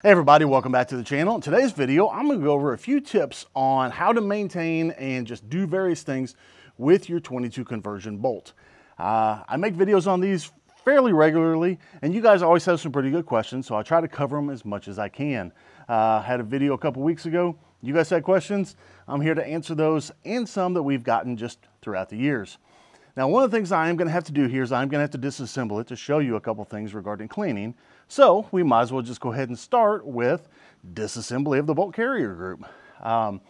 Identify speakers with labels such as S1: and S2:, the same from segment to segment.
S1: Hey everybody, welcome back to the channel. In today's video, I'm going to go over a few tips on how to maintain and just do various things with your 22 conversion bolt. I make videos on these fairly regularly, and you guys always have some pretty good questions, so I try to cover them as much as I can. Had a video a couple weeks ago. You guys had questions. I'm here to answer those and some that we've gotten just throughout the years. Now, one of the things I am going to have to do here is I'm going to have to disassemble it to show you a couple things regarding cleaning. So we might as well just go ahead and start with disassembly of the bolt carrier group. One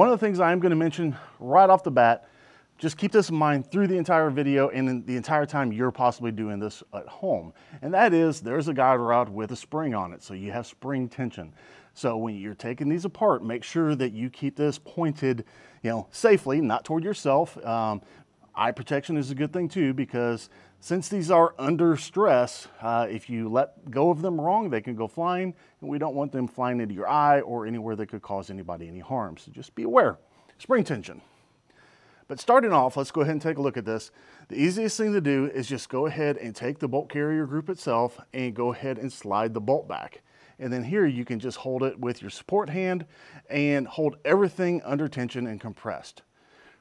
S1: of the things I'm going to mention right off the bat, just keep this in mind through the entire video and the entire time you're possibly doing this at home. And that is, there's a guide rod with a spring on it, so you have spring tension. So when you're taking these apart, make sure that you keep this pointed, safely, not toward yourself. Eye protection is a good thing too, because since these are under stress, if you let go of them wrong, they can go flying, and we don't want them flying into your eye or anywhere that could cause anybody any harm. So just be aware, spring tension. But starting off, let's go ahead and take a look at this. The easiest thing to do is just go ahead and take the bolt carrier group itself and go ahead and slide the bolt back. And then here you can just hold it with your support hand and hold everything under tension and compressed.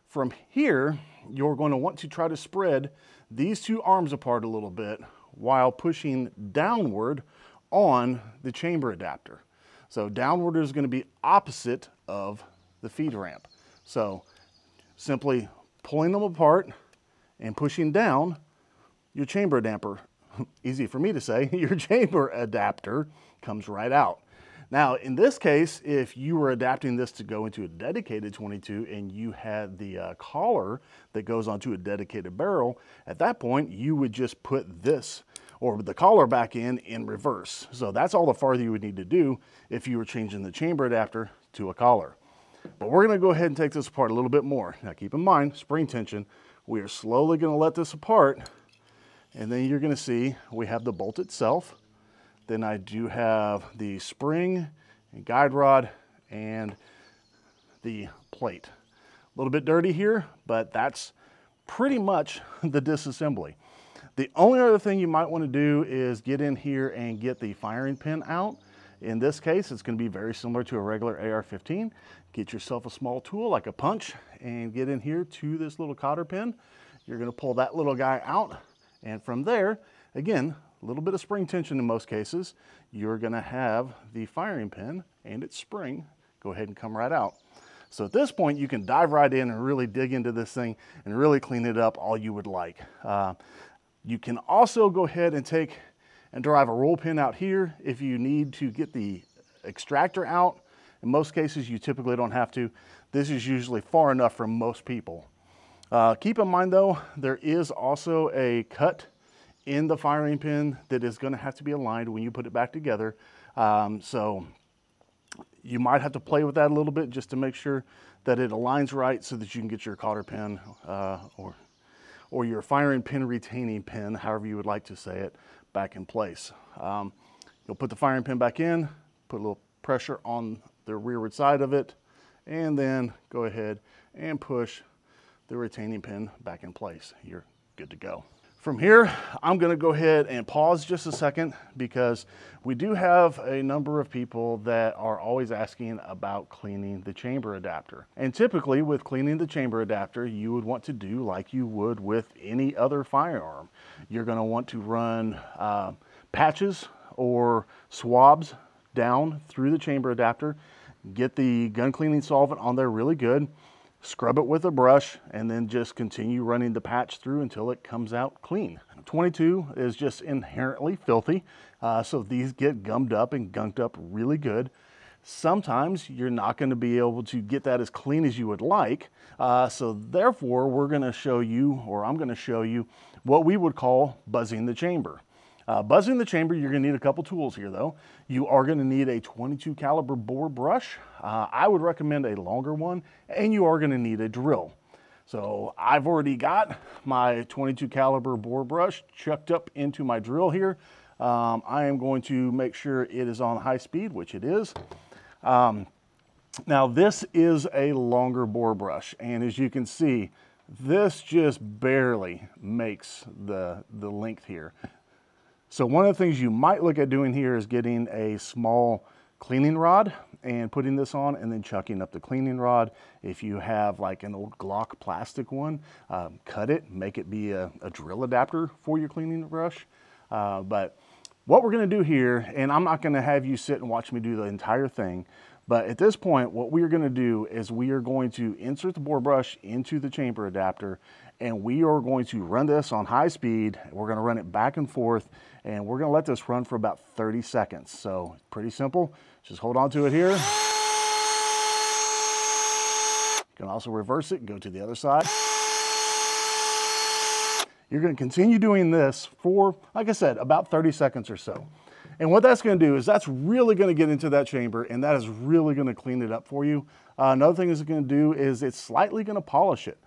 S1: From here, you're going to want to try to spread these two arms apart a little bit while pushing downward on the chamber adapter. So downward is going to be opposite of the feed ramp. So simply pulling them apart and pushing down, your chamber adapter, easy for me to say, your chamber adapter comes right out. Now, in this case, if you were adapting this to go into a dedicated 22 and you had the collar that goes onto a dedicated barrel, at that point, you would just put this or the collar back in reverse. So that's all the farther you would need to do if you were changing the chamber adapter to a collar. But we're going to go ahead and take this apart a little bit more. Now, keep in mind, spring tension. We are slowly going to let this apart, and then you're going to see we have the bolt itself. Then I do have the spring and guide rod and the plate. A little bit dirty here, but that's pretty much the disassembly. The only other thing you might want to do is get in here and get the firing pin out. In this case, it's going to be very similar to a regular AR-15. Get yourself a small tool like a punch and get in here to this little cotter pin. You're going to pull that little guy out, and from there, again, a little bit of spring tension in most cases, you're going to have the firing pin and its spring go ahead and come right out. So at this point, you can dive right in and really dig into this thing and really clean it up all you would like. You can also go ahead and take and drive a roll pin out here if you need to get the extractor out. In most cases, you typically don't have to. This is usually far enough for most people. Keep in mind though, there is also a cut in the firing pin that is going to have to be aligned when you put it back together. So you might have to play with that a little bit just to make sure that it aligns right so that you can get your cotter pin or your firing pin retaining pin, however you would like to say it, back in place. You'll put the firing pin back in, put a little pressure on the rearward side of it, and then go ahead and push the retaining pin back in place. You're good to go. From here, I'm going to go ahead and pause just a second because we do have a number of people that are always asking about cleaning the chamber adapter. And typically with cleaning the chamber adapter, you would want to do like you would with any other firearm. You're going to want to run patches or swabs down through the chamber adapter, get the gun cleaning solvent on there really good, scrub it with a brush, and then just continue running the patch through until it comes out clean. 22 is just inherently filthy, so these get gummed up and gunked up really good. Sometimes you're not going to be able to get that as clean as you would like, so therefore we're going to show you, or I'm going to show you, what we would call buzzing the chamber. Buzzing the chamber, you're going to need a couple tools here though. You are going to need a 22 caliber bore brush. I would recommend a longer one, and you are going to need a drill. So I've already got my 22 caliber bore brush chucked up into my drill here. I am going to make sure it is on high speed, which it is. Now this is a longer bore brush, and as you can see, this just barely makes the length here. So one of the things you might look at doing here is getting a small cleaning rod and putting this on and then chucking up the cleaning rod. If you have like an old Glock plastic one, cut it, make it be a drill adapter for your cleaning brush. But what we're gonna do here, and I'm not gonna have you sit and watch me do the entire thing, but at this point, what we are gonna do is we are going to insert the bore brush into the chamber adapter, and we are going to run this on high speed. We're gonna run it back and forth, and we're gonna let this run for about 30 seconds. So pretty simple, just hold on to it here. You can also reverse it, go to the other side. You're gonna continue doing this for, like I said, about 30 seconds or so. And what that's gonna do is that's really gonna get into that chamber, and that is really gonna clean it up for you. Another thing it's gonna do is it's slightly gonna polish it.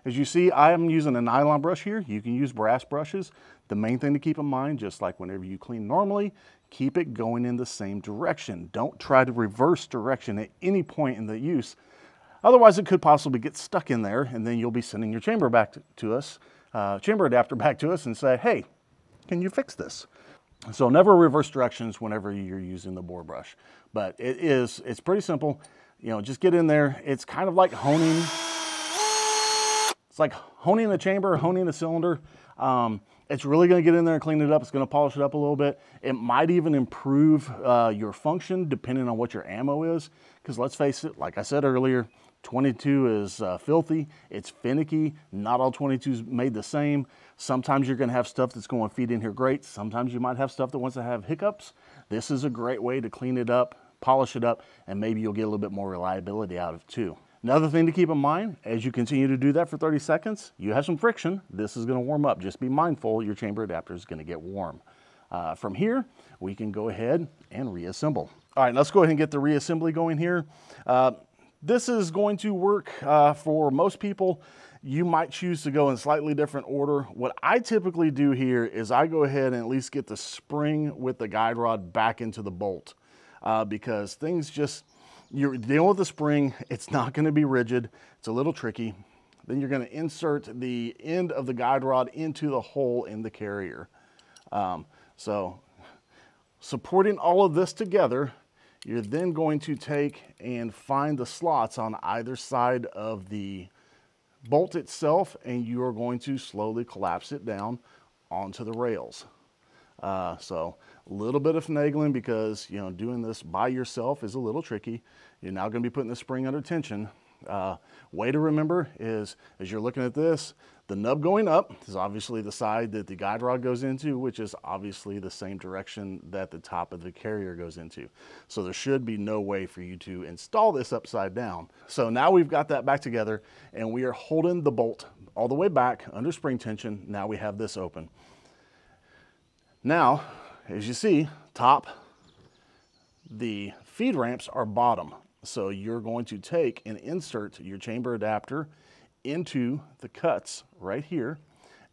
S1: As you see, I am using a nylon brush here. You can use brass brushes. The main thing to keep in mind, just like whenever you clean normally, keep it going in the same direction. Don't try to reverse direction at any point in the use. Otherwise, it could possibly get stuck in there, and then you'll be sending your chamber back to us, chamber adapter back to us and say, hey, can you fix this? So never reverse directions whenever you're using the bore brush. But it's pretty simple. You know, just get in there. It's kind of like honing. It's like honing a chamber, honing a cylinder. It's really gonna get in there and clean it up. It's gonna polish it up a little bit. It might even improve your function depending on what your ammo is. Because let's face it, like I said earlier, 22 is filthy, it's finicky. Not all 22s made the same. Sometimes you're gonna have stuff that's going to feed in here great. Sometimes you might have stuff that wants to have hiccups. This is a great way to clean it up, polish it up, and maybe you'll get a little bit more reliability out of it too. Another thing to keep in mind, as you continue to do that for 30 seconds, you have some friction. This is gonna warm up. Just be mindful, your chamber adapter is gonna get warm. From here, we can go ahead and reassemble. All right, let's go ahead and get the reassembly going here. This is going to work for most people. You might choose to go in slightly different order. What I typically do here is I go ahead and at least get the spring with the guide rod back into the bolt because things just, you're dealing with the spring, it's not gonna be rigid, it's a little tricky. Then you're gonna insert the end of the guide rod into the hole in the carrier. So supporting all of this together, you're then going to take and find the slots on either side of the bolt itself, and you are going to slowly collapse it down onto the rails. So a little bit of finagling because, you know, doing this by yourself is a little tricky. You're now going to be putting the spring under tension. Way to remember is, as you're looking at this, the nub going up is obviously the side that the guide rod goes into, which is obviously the same direction that the top of the carrier goes into. So there should be no way for you to install this upside down. So now we've got that back together and we are holding the bolt all the way back under spring tension. Now we have this open. Now, as you see, top, the feed ramps are bottom. So you're going to take and insert your chamber adapter into the cuts right here,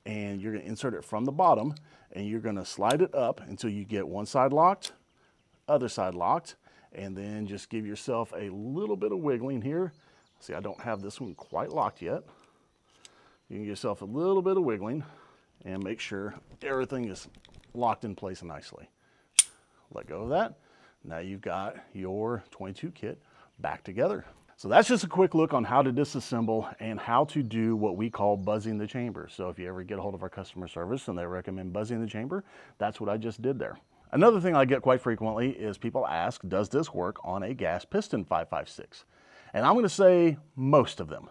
S1: and you're going to insert it from the bottom, and you're going to slide it up until you get one side locked, other side locked, and then just give yourself a little bit of wiggling here. See, I don't have this one quite locked yet. You can give yourself a little bit of wiggling and make sure everything is locked in place nicely. Let go of that. Now you've got your 22 kit back together. So that's just a quick look on how to disassemble and how to do what we call buzzing the chamber. So if you ever get a hold of our customer service and they recommend buzzing the chamber, that's what I just did there. Another thing I get quite frequently is people ask, does this work on a gas piston 556? And I'm going to say most of them.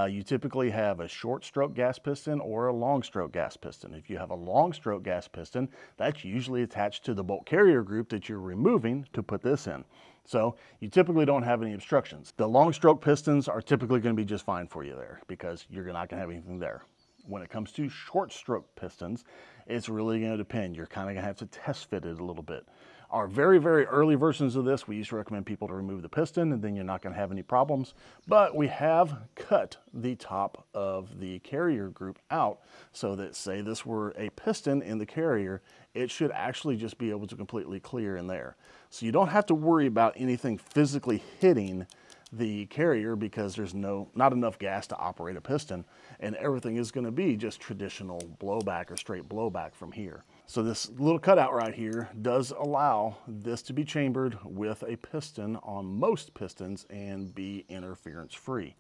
S1: You typically have a short stroke gas piston or a long stroke gas piston. If you have a long stroke gas piston, that's usually attached to the bolt carrier group that you're removing to put this in. So you typically don't have any obstructions. The long stroke pistons are typically going to be just fine for you there because you're not going to have anything there. When it comes to short stroke pistons, it's really going to depend. You're kind of going to have to test fit it a little bit. Our very, very early versions of this, we used to recommend people to remove the piston and then you're not going to have any problems. But we have cut the top of the carrier group out so that, say this were a piston in the carrier, it should actually just be able to completely clear in there. So you don't have to worry about anything physically hitting the carrier because there's not enough gas to operate a piston, and everything is going to be just traditional blowback or straight blowback from here. So this little cutout right here does allow this to be chambered with a piston on most pistons and be interference free.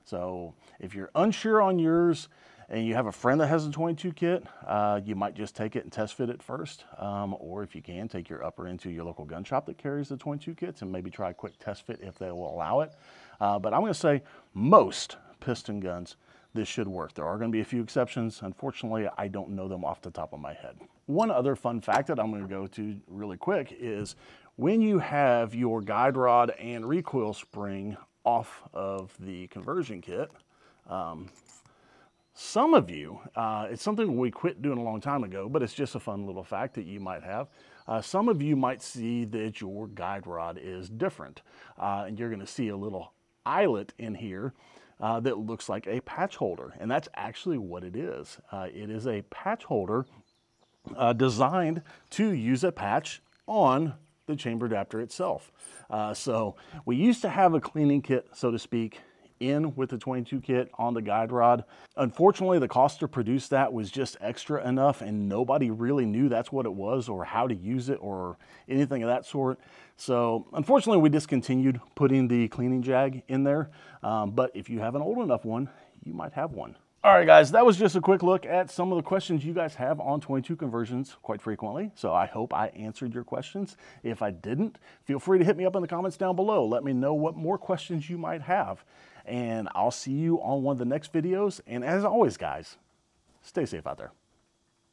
S1: So if you're unsure on yours and you have a friend that has a 22 kit, you might just take it and test fit it first. Or if you can, take your upper into your local gun shop that carries the 22 kits and maybe try a quick test fit if they will allow it. But I'm gonna say most piston guns, this should work. There are going to be a few exceptions. Unfortunately, I don't know them off the top of my head. One other fun fact that I'm going to go to really quick is when you have your guide rod and recoil spring off of the conversion kit, some of you, it's something we quit doing a long time ago, but it's just a fun little fact that you might have. Some of you might see that your guide rod is different, and you're going to see a little eyelet in here that looks like a patch holder, and that's actually what it is. It is a patch holder designed to use a patch on the chamber adapter itself. So we used to have a cleaning kit, so to speak, in with the 22 kit on the guide rod. Unfortunately, the cost to produce that was just extra enough, and nobody really knew that's what it was or how to use it or anything of that sort. So unfortunately, we discontinued putting the cleaning jag in there. But if you have an old enough one, you might have one. All right, guys, that was just a quick look at some of the questions you guys have on 22 conversions quite frequently. So I hope I answered your questions. If I didn't, feel free to hit me up in the comments down below. Let me know what more questions you might have. And I'll see you on one of the next videos. And as always, guys, stay safe out there.